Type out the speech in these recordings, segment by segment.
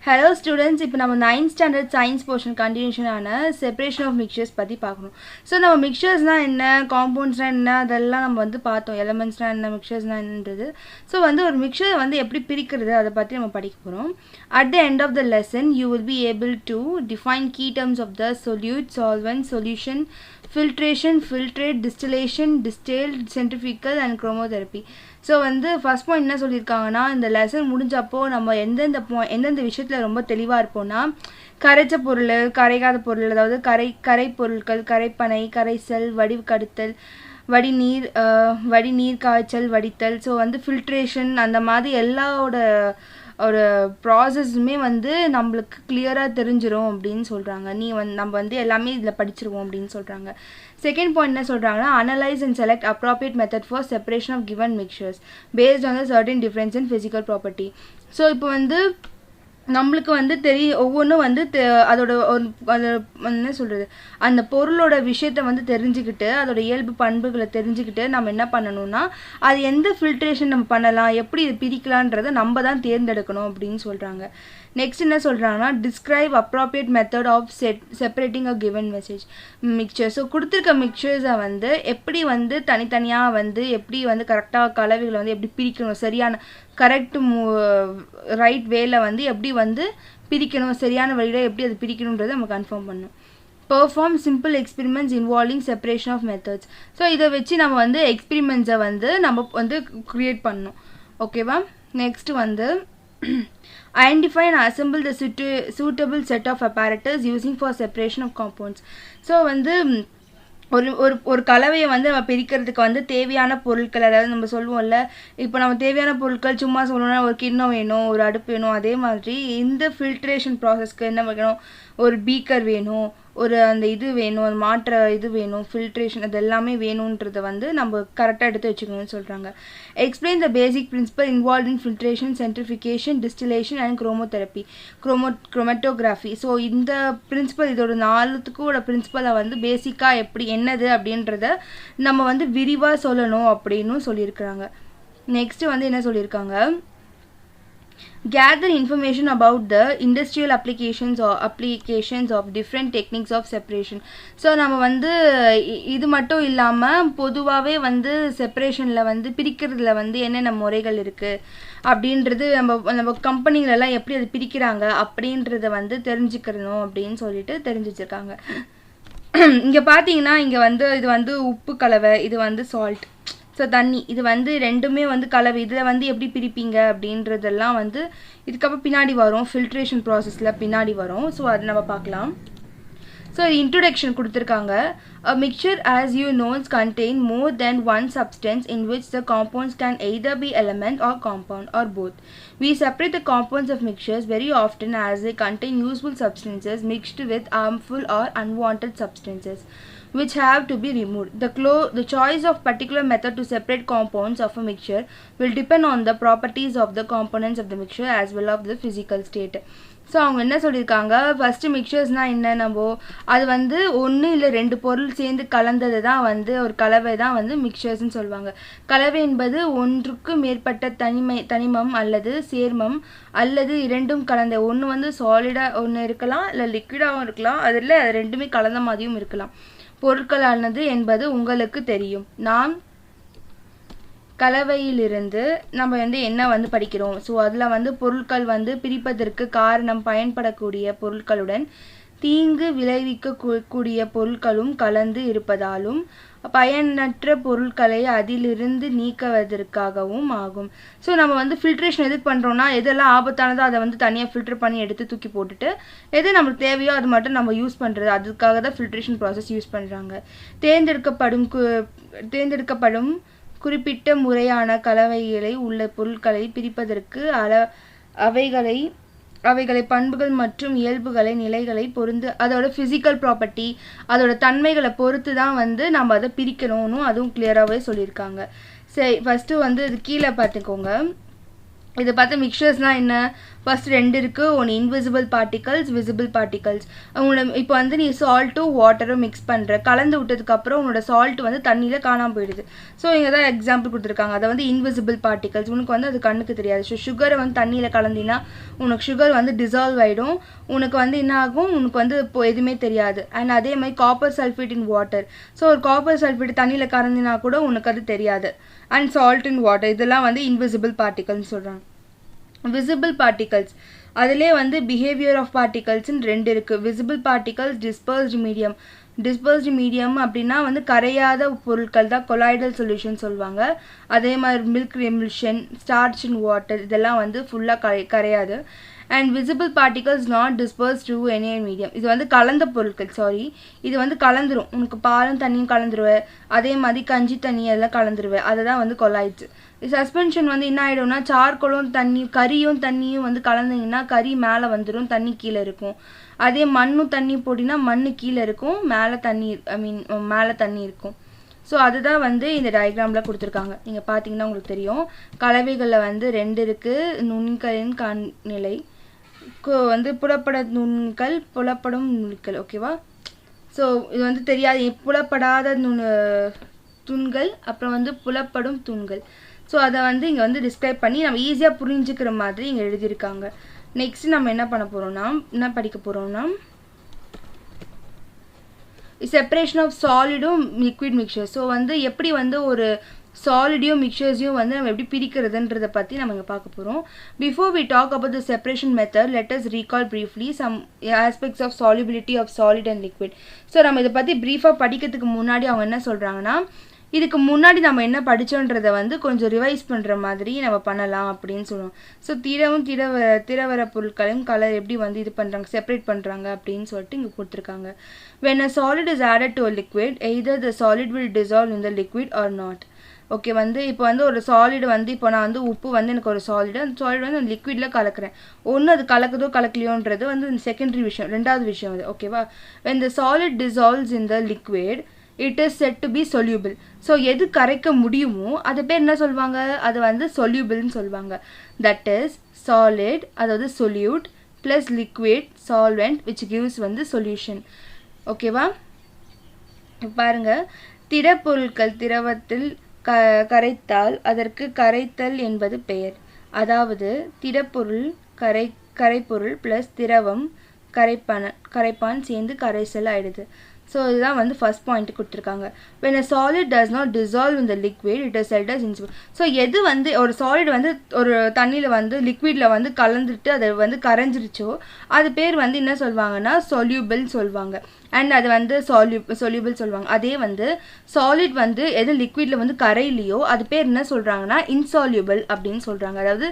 Hello students, இப்போ நம்ம 9th standard science portion continuation ஆன separation of mixtures பத்தி பார்க்கணும். So நம்ம mixturesனா என்ன, compoundsனா என்ன, அதெல்லாம் நம்ம வந்து பார்த்தோம். elementsனா என்ன, mixturesனா என்னன்றது. So வந்து ஒரு mixture வந்து எப்படி பிரிக்கிறது அதை பத்தி நம்ம படிக்க போறோம். At the end of the lesson, you will be able to define key terms of the solute, solvent, solution, filtration, filtrate, distillation, distilled, centrifugal and chromotherapy. So வந்து ஃபஸ்ட் பாயிண்ட் என்ன சொல்லியிருக்காங்கன்னா, இந்த லெசன் முடிஞ்சப்போ நம்ம எந்தெந்த விஷயத்தில் ரொம்ப தெளிவாக இருப்போம்னா, கரைச்ச பொருள், கரைக்காத பொருள், அதாவது கரை பொருட்கள், கரைப்பனை, கரைசல், வடிகடுத்தல், வடிநீர் காய்ச்சல், வடித்தல், ஸோ வந்து ஃபில்ட்ரேஷன், அந்த மாதிரி எல்லாவோட ஒரு ப்ராசஸுமே வந்து நம்மளுக்கு கிளியராக தெரிஞ்சிடும் அப்படின்னு சொல்கிறாங்க. நம்ம வந்து எல்லாமே இதில் படிச்சிருவோம் அப்படின்னு சொல்கிறாங்க. செகண்ட் பாயிண்ட் என்ன சொல்கிறாங்கன்னா, analyse and select appropriate method for separation of given mixtures based on the certain difference in physical property. So இப்போ வந்து நம்மளுக்கு வந்து ஒவ்வொன்றும் வந்து அதோட என்ன சொல்கிறது, அந்த பொருளோட விஷயத்த வந்து தெரிஞ்சுக்கிட்டு, அதோட இயல்பு பண்புகளை தெரிஞ்சுக்கிட்டு நம்ம என்ன பண்ணணும்னா, அது எந்த ஃபில்ட்ரேஷன் நம்ம பண்ணலாம், எப்படி இது பிரிக்கலான்றதை நம்ம தான் தேர்ந்தெடுக்கணும் அப்படின்னு சொல்கிறாங்க. நெக்ஸ்ட் என்ன சொல்கிறாங்கன்னா, describe appropriate method of separating a given mixture. So கொடுத்துருக்க மிக்சர்ஸை வந்து எப்படி வந்து தனித்தனியாக வந்து எப்படி வந்து கரெக்டாக கலவைகளை வந்து எப்படி பிரிக்கணும், சரியான கரெக்ட் ரைட் வேல வந்து எப்படி வந்து பிரிக்கணும், சரியான வழியில் எப்படி அது பிரிக்கணுன்றதை நம்ம கன்ஃபார்ம் பண்ணணும். Perform simple experiments involving separation of methods. So இதை வச்சு நம்ம வந்து எக்ஸ்பெரிமெண்ட்ஸை வந்து நம்ம வந்து க்ரியேட் பண்ணணும். ஓகேவா? நெக்ஸ்ட் வந்து identify and assemble the suitable set of apparatus using for separation of compounds. So வந்து ஒரு கலவையை வந்து நம்ம பிரிக்கிறதுக்கு வந்து தேவையான பொருட்கள், அதாவது நம்ம சொல்லுவோம்ல, இப்போ நம்ம தேவையான பொருட்கள் சும்மா சொல்லணும்னா ஒரு கிண்ணம் வேணும், ஒரு அடுப்பு வேணும். அதே மாதிரி இந்த ஃபில்ட்ரேஷன் ப்ராசஸ்க்கு என்ன வேணும், ஒரு பீக்கர் வேணும், ஒரு அந்த இது வேணும், அது மாற்ற இது வேணும், ஃபில்ட்ரேஷன் அது எல்லாமே வேணுன்றதை வந்து நம்ம கரெக்டாக எடுத்து வச்சுக்கணும்னு சொல்கிறாங்க. Explain the basic principal involve in filtration, centrifugation, distillation and chromatography. So இந்த பிரின்சிபல், இதோட 4த்துக்கும் பிரின்சிபலை வந்து பேசிக்காக எப்படி என்னது அப்படின்றத நம்ம வந்து விரிவாக சொல்லணும் அப்படின்னு சொல்லியிருக்கிறாங்க. நெக்ஸ்ட் வந்து என்ன சொல்லியிருக்காங்க, gather information about the industrial applications of different techniques of separation. So நம்ம வந்து இது மட்டும் இல்லாமல் பொதுவாகவே வந்து செப்பரேஷனில் வந்து பிரிக்கிறதுல வந்து என்னென்ன முறைகள் இருக்குது அப்படின்றது நம்ம கம்பெனிகளெல்லாம் எப்படி அது பிரிக்கிறாங்க அப்படின்றத வந்து தெரிஞ்சுக்கிறணும் அப்படின்னு சொல்லிட்டு தெரிஞ்சு வச்சுருக்காங்க. இங்கே பார்த்தீங்கன்னா, இங்கே வந்து இது வந்து உப்பு கலவை, இது வந்து சால்ட், ஸோ தண்ணி, இது வந்து ரெண்டுமே வந்து கலவை. இதில் வந்து எப்படி பிரிப்பீங்க அப்படின்றதெல்லாம் வந்து இதுக்கப்புறம் பின்னாடி வரும், ஃபில்ட்ரேஷன் ப்ராசஸில் பின்னாடி வரும். ஸோ அது நம்ம பார்க்கலாம். ஸோ இன்ட்ரோடக்ஷன் கொடுத்துருக்காங்க. A mixture, as you know, contain more than one substance in which the compounds can either be element or compound or both. We separate the compounds of mixtures very often as they contain useful substances mixed with harmful or unwanted substances which have to be removed. The choice of particular method to separate compounds of a mixture will depend on the properties of the components of the mixture as well as the physical state. So அவங்க என்ன சொல்லியிருக்காங்க, first மிக்சர்ஸ்னால் என்ன, நம்ம அது வந்து 1 இல்லை 2 பொருள் சேர்ந்து கலந்தது தான் வந்து ஒரு கலவை தான் வந்து மிக்சர்ஸ்ன்னு சொல்லுவாங்க. கலவை என்பது ஒன்றுக்கு மேற்பட்ட தனிமம் அல்லது சேர்மம் அல்லது இரண்டும் கலந்த, ஒன்று வந்து சாலிடாக ஒன்று இருக்கலாம், இல்லை லிக்விடாகவும் இருக்கலாம், அதில் அது ரெண்டுமே கலந்த மாதிரியும் இருக்கலாம். பொருட்களானது என்பது உங்களுக்கு தெரியும். நாம் கலவையிலிருந்து நம்ம வந்து என்ன வந்து படிக்கிறோம். ஸோ அதில் வந்து பொருட்கள் வந்து பிரிப்பதற்கு காரணம் பயன்படக்கூடிய பொருட்களுடன் தீங்கு விளைவிக்கக்கூடிய பொருட்களும் கலந்து இருப்பதாலும் பயனற்ற பொருட்களை அதிலிருந்து நீக்குவதற்காகவும் ஆகும். ஸோ நம்ம வந்து ஃபில்ட்ரேஷன் எதுக்கு பண்ணுறோன்னா, எதெல்லாம் ஆபத்தானதோ அதை வந்து தனியாக ஃபில்டர் பண்ணி எடுத்து தூக்கி போட்டுட்டு எது நம்மளுக்கு தேவையோ அது மட்டும் நம்ம யூஸ் பண்ணுறது, அதுக்காக தான் ஃபில்ட்ரேஷன் ப்ராசஸ் யூஸ் பண்ணுறாங்க. தேர்ந்தெடுக்கப்படும் குறிப்பிட்ட முறையான கலவைகளை உள்ள பொருட்களை பிரிப்பதற்கு அவைகளை பண்புகள் மற்றும் இயல்புகளை நிலைகளை பொருந்து அதோட ஃபிசிக்கல் ப்ராப்பர்ட்டி அதோட தன்மைகளை பொறுத்து தான் வந்து நம்ம அதை பிரிக்கணும்னு அதுவும் கிளியராகவே சொல்லியிருக்காங்க. சரி, ஃபஸ்ட்டு வந்து இது கீழே பார்த்துக்கோங்க. இதை பார்த்து மிக்சர்ஸ்னால் என்ன, ஃபர்ஸ்ட் ரெண்டு இருக்குது. ஒன்று இன்விசிபிள் பார்ட்டிகல்ஸ், விசிபிள் பார்ட்டிகல்ஸ். உங்களோட இப்போ வந்து நீ சால்ட்டும் வாட்டரும் மிக்ஸ் பண்ணுற, கலந்து விட்டதுக்கப்புறம் உன்னோட சால்ட் வந்து தண்ணியில் காணாமல் போயிடுது. ஸோ இங்கே தான் எக்ஸாம்பிள் கொடுத்துருக்காங்க. அதை வந்து இன்விசிபிள் பார்ட்டிகல்ஸ், உனக்கு வந்து அது கண்ணுக்கு தெரியாது. ஸோ சுகரை வந்து தண்ணியில் கலந்தினா உனக்கு சுகர் வந்து டிசால்வ் ஆகிடும். உனக்கு வந்து என்ன ஆகும், உனக்கு வந்து இப்போ எதுவுமே தெரியாது. அண்ட் அதே மாதிரி copper sulphate in water. So ஒரு காப்பர் சல்ஃபேட் தண்ணியில் கலந்தினா கூட உனக்கு அது தெரியாது. அண்ட் சால்ட் இன் வாட்டர், இதெல்லாம் வந்து இன்விசிபிள் பார்ட்டிகல்னு சொல்கிறாங்க. விசிபிள் பார்ட்டிகல்ஸ், அதிலே வந்து பிஹேவியர் ஆஃப் பார்ட்டிகல்ஸ்ன்னு ரெண்டு இருக்குது. Visible particles, dispersed medium. Dispersed medium அப்படின்னா வந்து கரையாத பொருட்கள் தான் கொலாய்டல் சொல்யூஷன் சொல்லுவாங்க. அதே மாதிரி milk emulsion, starch in water, இதெல்லாம் வந்து ஃபுல்லாக கரையாது. And visible particles not disperse to any medium. இது வந்து கலந்த பொருட்கள், சாரி, இது வந்து கலந்துரும். உனக்கு பாலும் தண்ணியும் கலந்துருவேன், அதே மாதிரி கஞ்சி தண்ணி எல்லாம் கலந்துருவேன். அதை தான் வந்து கொலாய்ட்ஸ். சஸ்பென்ஷன் வந்து என்ன ஆகிடும்னா, சார்கோலும் தண்ணி கறியும் தண்ணியும் வந்து கலந்தீங்கன்னா கறி மேலே வந்துடும், தண்ணி கீழே இருக்கும். அதே மண்ணும் தண்ணி போட்டினா மண் கீழே இருக்கும், மேலே தண்ணி மேலே தண்ணி இருக்கும். ஸோ அதுதான் வந்து இந்த டயக்ராமில் கொடுத்துருக்காங்க. நீங்கள் பார்த்தீங்கன்னா உங்களுக்கு தெரியும். கலவைகளில் வந்து ரெண்டு இருக்குது. நுண்களின் நிலை வந்து புலப்பட நுண்கள், புலப்படும் நுண்கள். ஓகேவா? ஸோ இது வந்து தெரியாது, புலப்படாத தூண்கள், அப்புறம் வந்து புலப்படும் தூண்கள். ஸோ அதை வந்து இங்கே வந்து டிஸ்கிரைப் பண்ணி நம்ம ஈஸியாக புரிஞ்சுக்கிற மாதிரி இங்கே எழுதியிருக்காங்க. நெக்ஸ்ட் நம்ம என்ன பண்ண போகிறோம்னா, என்ன படிக்க போகிறோம்னா, செப்பரேஷன் ஆஃப் சாலிடும் லிக்விட் மிக்சர். ஸோ வந்து எப்படி வந்து ஒரு சாலிடையும் மிக்சர்ஸையும் வந்து நம்ம எப்படி பிரிக்கிறதுன்றதை பற்றி நம்ம இங்கே பார்க்க போகிறோம். Before we talk about the separation method, let us recall briefly some aspects of solubility of solid and liquid. So நம்ம இதை பற்றி ப்ரீஃபாக படிக்கிறதுக்கு முன்னாடி அவங்க என்ன சொல்கிறாங்கன்னா, இதுக்கு முன்னாடி நம்ம என்ன படித்தோன்றதை வந்து கொஞ்சம் ரிவைஸ் பண்ணுற மாதிரி நம்ம பண்ணலாம் அப்படின்னு சொல்லுவோம். ஸோ திரவும் திரவர பொருட்களையும் கலர் எப்படி வந்து இது பண்ணுறாங்க, செப்பரேட் பண்ணுறாங்க அப்படின்னு சொல்லிட்டு இங்கே கொடுத்துருக்காங்க. when a solid is added to a liquid, either the solid will dissolve in the liquid or not. Okay, வந்து இப்போ வந்து ஒரு சாலிடு வந்து இப்போ நான் வந்து உப்பு வந்து எனக்கு ஒரு சாலிடு, அந்த சாலிடு வந்து லிக்விடில் கலக்கிறேன். ஒன்று அது கலக்குதோ கலக்கலையோன்றது வந்து செகண்டரி விஷயம், ரெண்டாவது விஷயம் அது. ஓகேவா? when the solid dissolves in the liquid, it is said to be soluble. So எது கரைக்க முடியுமோ அது பேர் என்ன சொல்லுவாங்க, அது வந்து soluble-ன்னு சொல்லுவாங்க. தட் இஸ் சாலிட், அதாவது solute plus liquid solvent which gives வந்து சொல்யூஷன். ஓகேவா? பாருங்க, திடப்பொருட்கள் திரவத்தில் கரைத்தால் அதற்கு கரைத்தல் என்பது பெயர். அதாவது திடப்பொருள் கரைப்பொருள் ப்ளஸ் திரவம் கரைப்பான் சேர்ந்து கரைசல் ஆயிடுது. ஸோ இதுதான் வந்து ஃபர்ஸ்ட் பாயிண்ட் கொடுத்துருக்காங்க. when a solid does not dissolve in the liquid, it is said as insoluble. So எது வந்து ஒரு சாலிட் வந்து ஒரு தண்ணியில் வந்து லிக்விடில் வந்து கலந்துட்டு அதை வந்து கரைஞ்சிருச்சோ அது பேர் வந்து என்ன சொல்லுவாங்கன்னா soluble சொல்லுவாங்க. அண்ட் அது வந்து soluble சொல்லுவாங்க. அதே வந்து சாலிட் வந்து எது லிக்விடில் வந்து கரையிலையோ அது பேர் என்ன சொல்கிறாங்கன்னா insoluble அப்படின்னு சொல்கிறாங்க. அதாவது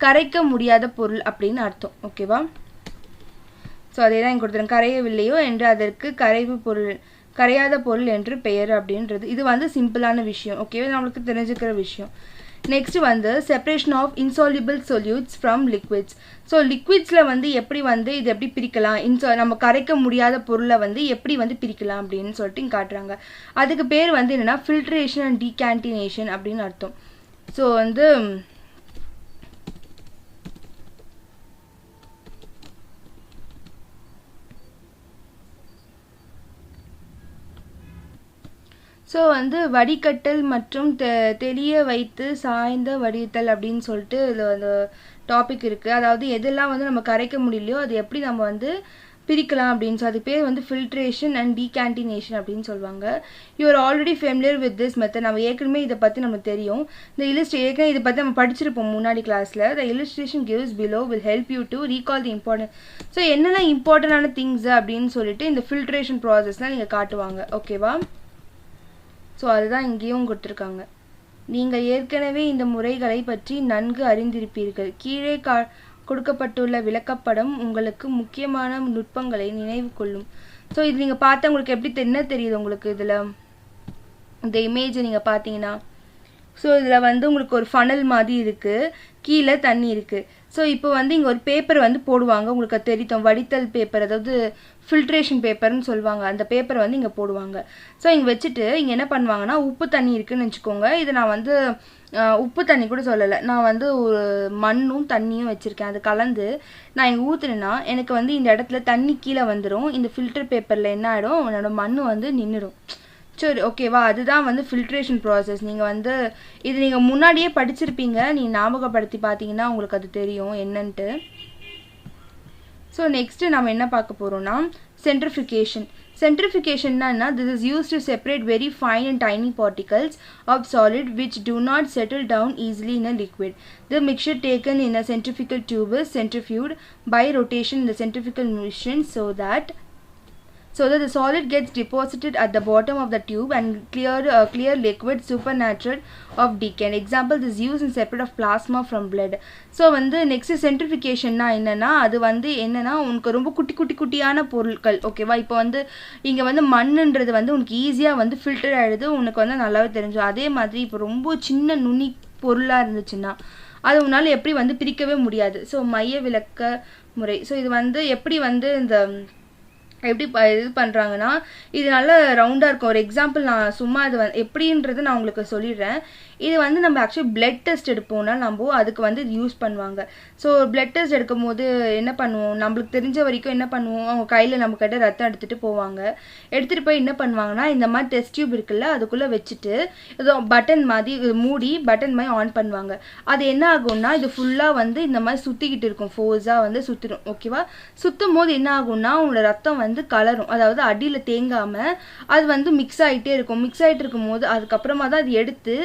கரைக்க முடியாத பொருள் அப்படின்னு அர்த்தம். ஓகேவா? ஸோ அதே தான் இங்கே கொடுத்துருங்க. கரையவில்லையோ என்று அதற்கு கரையாத பொருள் என்று பெயர் அப்படின்றது. இது வந்து சிம்பிளான விஷயம். ஓகேவா? நம்மளுக்கு தெரிஞ்சுக்கிற விஷயம். நெக்ஸ்ட் வந்து separation of insoluble solutes from liquids. So லிக்விட்ஸில் வந்து எப்படி வந்து இது எப்படி பிரிக்கலாம், நம்ம கரைக்க முடியாத பொருளை வந்து எப்படி வந்து பிரிக்கலாம் அப்படின்னு சொல்லிட்டு இங்கே காட்டுறாங்க. அதுக்கு பேர் வந்து என்னென்னா ஃபில்ட்ரேஷன் அண்ட் டீகான்டினேஷன் அப்படின்னு அர்த்தம். ஸோ வந்து வடிகட்டல் மற்றும் தெளிய வைத்து சாய்ந்த வடித்தல் அப்படின்னு சொல்லிட்டு இதில் அந்த டாபிக் இருக்குது. அதாவது எதெல்லாம் வந்து நம்ம கரைக்க முடியலையோ அது எப்படி நம்ம வந்து பிரிக்கலாம் அப்படின்னு சொல்லி அது பேர் வந்து ஃபில்ட்ரேஷன் அண்ட் டீகான்டினேஷன் அப்படின்னு சொல்லுவாங்க. You are already familiar with this method. நம்ம ஏற்கனவே இதை பற்றி நமக்கு தெரியும். இந்த ஏற்கனவே இதை பற்றி நம்ம படிச்சிருப்போம் முன்னாடி கிளாஸில். த illustration gives below will help you to recall the important. So என்னெல்லாம் இம்பார்ட்டண்டான திங்ஸ் அப்படின்னு சொல்லிட்டு இந்த ஃபில்ட்ரேஷன் ப்ராசஸ்லாம் நீங்கள் காட்டுவாங்க. ஓகேவா? ஸோ அதுதான் இங்கேயும் கொடுத்துருக்காங்க. நீங்கள் ஏற்கனவே இந்த முறைகளை பற்றி நன்கு அறிந்திருப்பீர்கள். கீழே கொடுக்கப்பட்டுள்ள விளக்கப்படம் உங்களுக்கு முக்கியமான நுட்பங்களை நினைவு கொள்ளும். ஸோ இது நீங்கள் பார்த்தா உங்களுக்கு எப்படி என்ன தெரியுது உங்களுக்கு இதில் இந்த இமேஜை நீங்கள் பார்த்தீங்கன்னா, ஸோ இதில் வந்து உங்களுக்கு ஒரு ஃபனல் மாதிரி இருக்குது, கீழே தண்ணி இருக்குது. ஸோ இப்போ வந்து இங்கே ஒரு பேப்பர் வந்து போடுவாங்க, உங்களுக்கு தெரியும் வடித்தல் பேப்பர், அதாவது ஃபில்ட்ரேஷன் பேப்பர்னு சொல்லுவாங்க. அந்த பேப்பரை வந்து இங்கே போடுவாங்க. ஸோ இங்கே வச்சுட்டு இங்கே என்ன பண்ணுவாங்கன்னா உப்பு தண்ணி இருக்குதுன்னு வச்சுக்கோங்க. இதை நான் வந்து உப்பு தண்ணி கூட சொல்லலை, நான் வந்து ஒரு மண்ணும் தண்ணியும் வச்சுருக்கேன், அது கலந்து நான் இங்கே ஊற்றுனேன்னா எனக்கு வந்து இந்த இடத்துல தண்ணி கீழே வந்துடும், இந்த ஃபில்டர் பேப்பரில் என்ன ஆகிடும், என்னோட மண் வந்து நின்றுடும். சரி ஓகேவா, அதுதான் வந்து ஃபில்ட்ரேஷன் ப்ராசஸ். நீங்கள் வந்து இது நீங்கள் முன்னாடியே படிச்சிருப்பீங்க, நீங்கள் ஞாபகப்படுத்தி பார்த்தீங்கன்னா உங்களுக்கு அது தெரியும் என்னன்ட்டு. ஸோ நெக்ஸ்ட்டு நம்ம என்ன பார்க்க போகிறோம்னா centrifugation. Centrifugation na this is used to separate very fine and tiny particles of solid which do not settle down easily in a liquid. The mixture taken in a centrifugal tube is centrifuged by rotation in the centrifugal machine so that the solid gets deposited at the bottom of the tube and clear liquid supernatural of decay. An example, this is used in separate of plasma from blood. So வந்து next centrifugation na என்னன்னா அது வந்து என்னன்னா உங்களுக்கு ரொம்ப குட்டியான பொருட்கள் ஓகேவா, இப்போ வந்து இங்கே வந்து மண்ணுன்றது வந்து உனக்கு ஈஸியாக வந்து ஃபில்டர் ஆகிடுது, உனக்கு வந்து நல்லாவே தெரிஞ்சு. அதே மாதிரி இப்போ ரொம்ப சின்ன நுனி பொருளாக இருந்துச்சுன்னா அது உன்னால் எப்படி வந்து பிரிக்கவே முடியாது. ஸோ மைய விளக்க முறை. ஸோ இது வந்து எப்படி வந்து இந்த எப்படி இது பண்ணுறாங்கன்னா இது நல்ல ரவுண்டாக இருக்கும். ஒரு எக்ஸாம்பிள் நான் சும்மா இது எப்படின்றது நான் உங்களுக்கு சொல்லிடுறேன். இது வந்து நம்ம ஆக்சுவலி பிளட் டெஸ்ட் எடுப்போம்னா நம்ம அதுக்கு வந்து இது யூஸ் பண்ணுவாங்க. ஸோ பிளட் டெஸ்ட் எடுக்கும் போது என்ன பண்ணுவோம், நம்மளுக்கு தெரிஞ்ச வரைக்கும் என்ன பண்ணுவோம், அவங்க கையில் நம்மக்கிட்ட ரத்தம் எடுத்துகிட்டு போவாங்க. எடுத்துகிட்டு போய் என்ன பண்ணுவாங்கன்னா இந்த மாதிரி டெஸ்ட் டியூப் இருக்குல்ல அதுக்குள்ளே வச்சுட்டு ஏதோ பட்டன் மாதிரி மூடி பட்டன் மாதிரி ஆன் பண்ணுவாங்க. அது என்ன ஆகும்னா இது ஃபுல்லாக வந்து இந்த மாதிரி சுற்றிக்கிட்டு இருக்கும், ஃபோர்ஸாக வந்து சுற்றிடும் ஓகேவா. சுற்றும் போது என்ன ஆகும்னா உங்களோட ரத்தம் வந்து கலரும், அதாவது அடியில் தேங்காமல் அது வந்து மிக்ஸ் ஆகிட்டே இருக்கும். மிக்ஸ் ஆகிட்டு இருக்கும் போது அதுக்கப்புறமா தான் அது எடுத்து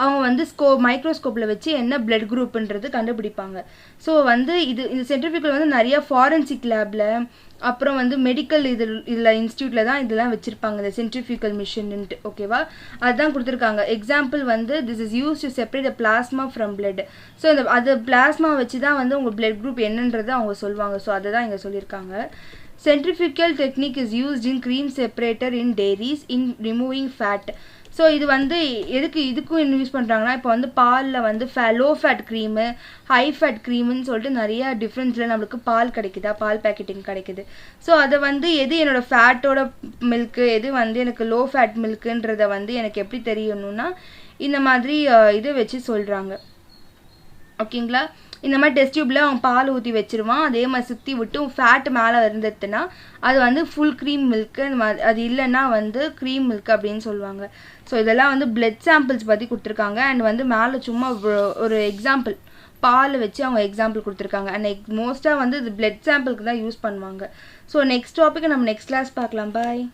அவங்க வந்து மைக்ரோஸ்கோப்பில் வச்சு என்ன பிளட் குரூப்ன்றது கண்டுபிடிப்பாங்க. ஸோ வந்து இது சென்ட்ரிஃபியூகல் வந்து நிறைய ஃபாரன்சிக் லேபில் அப்புறம் வந்து மெடிக்கல் இதில் இன்ஸ்டியூட்டில் தான் இதெல்லாம் வச்சுருப்பாங்க, இந்த சென்ட்ரிஃபியூகல் மிஷின்ட்டு ஓகேவா. அதுதான் கொடுத்துருக்காங்க. எக்ஸாம்பிள் வந்து this is use to separate the plasma from blood. So அது பிளாஸ்மா வச்சு தான் வந்து உங்கள் பிளட் குரூப் என்னன்றது அவங்க சொல்லுவாங்க. ஸோ அதை தான் இங்கே சொல்லியிருக்காங்க. Centrifugal technique is used in cream separator in dairies in removing fat. So இது வந்து இதுக்கும் யூஸ் பண்ணுறாங்கன்னா இப்போ வந்து பாலில் வந்து low fat cream high fat க்ரீமுன்னு சொல்லிட்டு நிறையா டிஃப்ரென்ஸில் நம்மளுக்கு பால் கிடைக்குதா, பால் பேக்கெட்டிங் கிடைக்குது. ஸோ அதை வந்து எது என்னோடய ஃபேட்டோட மில்க்கு எது வந்து எனக்கு லோ ஃபேட் மில்க்குன்றதை வந்து எனக்கு எப்படி தெரியணும்னா இந்த மாதிரி இதை வச்சு சொல்கிறாங்க ஓகேங்களா. இந்த மாதிரி டெஸ்ட் டியூப்பில் அவன் பால் ஊற்றி வச்சுருவான், அதே மாதிரி சுற்றி விட்டு ஃபேட் மேலே இருந்ததுன்னா அது வந்து ஃபுல் க்ரீம் மில்க்கு, அது இல்லைன்னா வந்து க்ரீம் மில்க் அப்படின்னு சொல்லுவாங்க. ஸோ இதெல்லாம் வந்து பிளட் சாம்பிள்ஸ் பற்றி கொடுத்துருக்காங்க. அண்ட் வந்து மேலே சும்மா ஒரு எக்ஸாம்பிள் பால் வச்சு அவங்க எக்ஸாம்பிள் கொடுத்துருக்காங்க. அண்ட் மோஸ்ட்டாக வந்து இது பிளட் சாம்பிளுக்கு தான் யூஸ் பண்ணுவாங்க. ஸோ நெக்ஸ்ட் டாபிக் நம்ம நெக்ஸ்ட் கிளாஸ் பார்க்கலாம். பாய்.